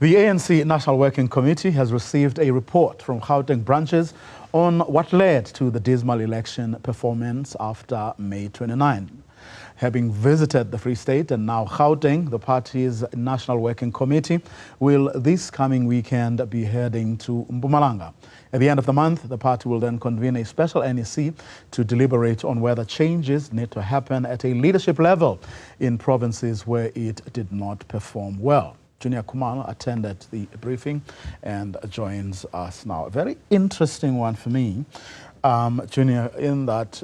The ANC National Working Committee has received a report from Gauteng branches on what led to the dismal election performance after May 29. Having visited the Free State and now Gauteng, the party's National Working Committee will this coming weekend be heading to Mpumalanga. At the end of the month, the party will then convene a special NEC to deliberate on whether changes need to happen at a leadership level in provinces where it did not perform well. Juniour Khumalo attended the briefing and joins us now. A very interesting one for me, Juniour, in that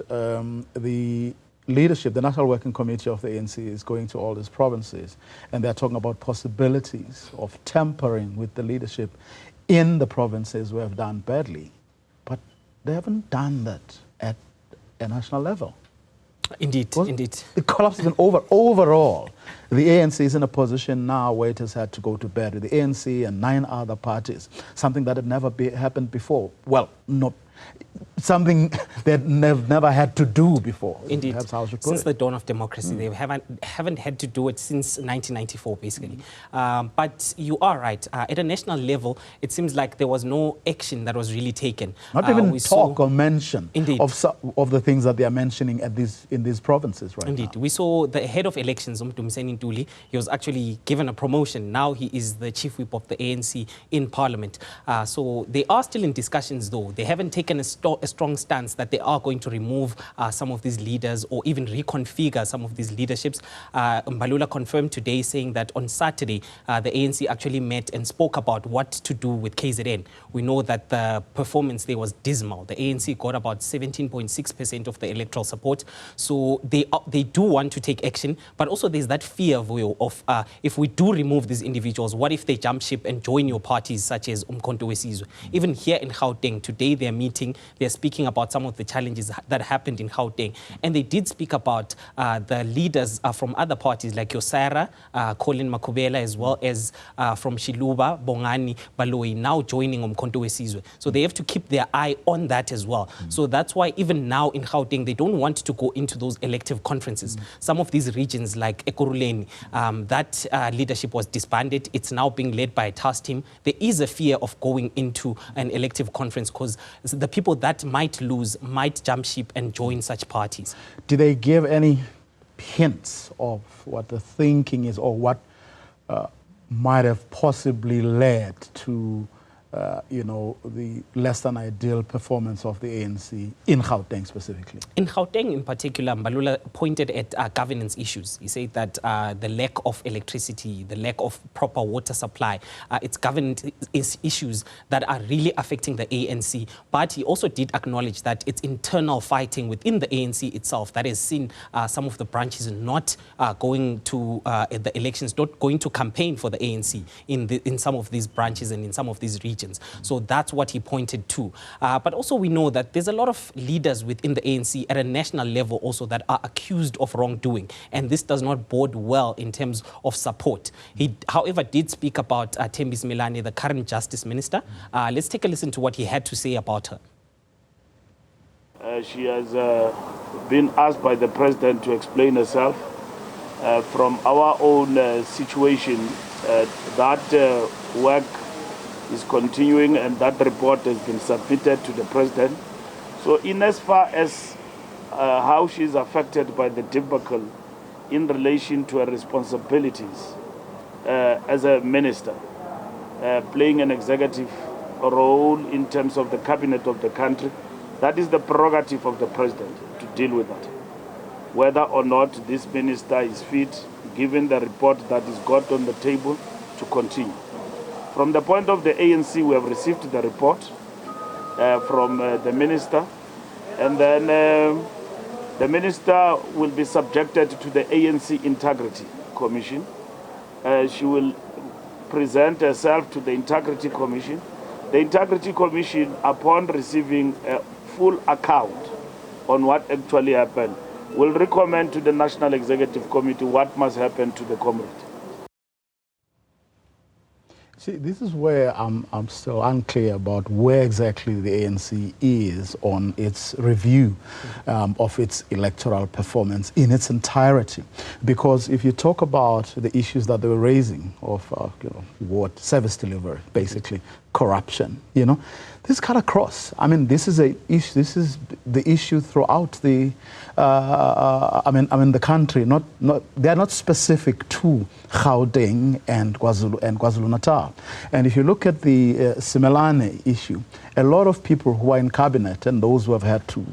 the leadership, the National Working Committee of the ANC is going to all these provinces, and they're talking about possibilities of tampering with the leadership in the provinces who have done badly. But they haven't done that at a national level. Indeed, indeed. The collapse has been overall. The ANC is in a position now where it has had to go to bed with the ANC and 9 other parties, something that had never happened before. Well, not something that never had to do before. Indeed. Since the dawn of democracy, they haven't had to do it since 1994, basically. But you are right. At a national level, it seems like there was no action that was really taken. Not even talk or mention of the things that they are mentioning at in these provinces right Indeed. now. We saw the head of elections, Mpumalanga, he was actually given a promotion. Now he is the chief whip of the ANC in Parliament. So they are still in discussions, though. They haven't taken a strong stance that they are going to remove some of these leaders or even reconfigure some of these leaderships. Mbalula confirmed today, saying that on Saturday, the ANC actually met and spoke about what to do with KZN. We know that the performance there was dismal. The ANC got about 17.6% of the electoral support. So they do want to take action, but also there's that fear of if we do remove these individuals, what if they jump ship and join your parties such as Umkhonto weSizwe? Even here in Gauteng, today they're meeting, they're speaking about some of the challenges that happened in Gauteng. And they did speak about the leaders from other parties like Yosara, Colin Makubela, as well as from Shiluba, Bongani, Baloyi, now joining Umkhonto weSizwe. So they have to keep their eye on that as well. So that's why even now in Gauteng, they don't want to go into those elective conferences. Some of these regions like Ekurhuleni, that leadership was disbanded. It's now being led by a task team. There is a fear of going into an elective conference because the people that might lose might jump ship and join such parties. Do they give any hints of what the thinking is or what might have possibly led to the less than ideal performance of the ANC in Gauteng specifically? In Gauteng in particular, Mbalula pointed at governance issues. He said that the lack of electricity, the lack of proper water supply, it's governance issues that are really affecting the ANC. But he also did acknowledge that it's internal fighting within the ANC itself that has seen some of the branches not going to the elections, not going to campaign for the ANC in some of these branches and in some of these regions. So that's what he pointed to. But also we know that there's a lot of leaders within the ANC at a national level also that are accused of wrongdoing. And this does not bode well in terms of support. He, however, did speak about Thembis Milane, the current Justice Minister. Let's take a listen to what he had to say about her. She has been asked by the President to explain herself. From our own situation, that work is continuing and that report has been submitted to the President. So in as far as how she is affected by the debacle in relation to her responsibilities as a minister, playing an executive role in terms of the cabinet of the country, that is the prerogative of the President to deal with that. Whether or not this minister is fit, given the report that is got on the table, to continue. From the point of the ANC, we have received the report from the minister, and then the minister will be subjected to the ANC Integrity Commission. She will present herself to the Integrity Commission. The Integrity Commission, upon receiving a full account on what actually happened, will recommend to the National Executive Committee what must happen to the comrade. See, this is where I'm still unclear about where exactly the ANC is on its review of its electoral performance in its entirety. Because if you talk about the issues that they were raising of, what service delivery, basically corruption, this cut across. I mean, this is the issue throughout the, the country. They are not specific to Gauteng and KwaZulu-Natal. And if you look at the Mpumalanga issue, a lot of people who are in cabinet and those who have had to,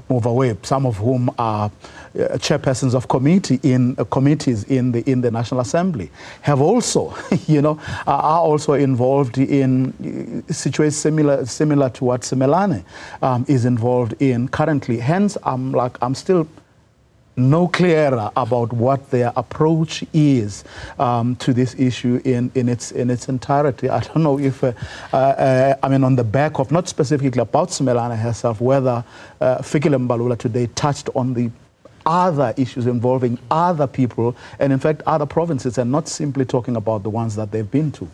move away, some of whom are chairpersons of committees in the National Assembly, have also, are also involved in situations similar to what Mpumalanga is involved in currently. Hence, I'm still no clearer about what their approach is to this issue in its entirety. I don't know if, on the back of, not specifically about Mpumalanga herself, whether Fikile Mbalula today touched on the other issues involving other people and, in fact, other provinces, and not simply talking about the ones that they've been to.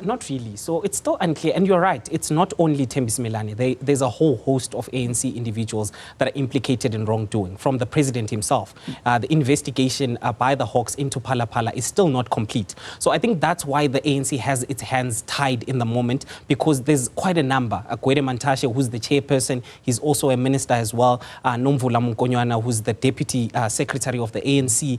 Not really. So it's still unclear. And you're right, it's not only Thembi Mpumalanga. There's a whole host of ANC individuals that are implicated in wrongdoing, from the president himself. The investigation by the Hawks into Phala Phala is still not complete. So I think that's why the ANC has its hands tied in the moment, because there's quite a number. Gwede Mantashe, who's the chairperson, he's also a minister as well. Nomvula Mukonywana, who's the deputy secretary of the ANC.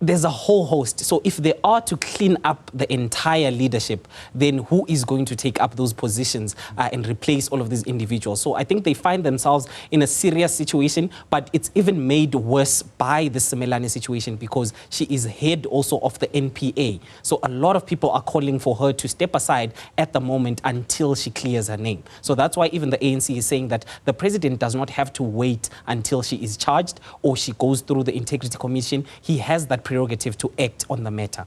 There's a whole host. So if they are to clean up the entire leadership, then who is going to take up those positions and replace all of these individuals? So I think they find themselves in a serious situation, but it's even made worse by the Mpumalanga situation, because she is head also of the NPA. So a lot of people are calling for her to step aside at the moment until she clears her name. So that's why even the ANC is saying that the president does not have to wait until she is charged or she goes through the Integrity Commission. He has that prerogative to act on the matter.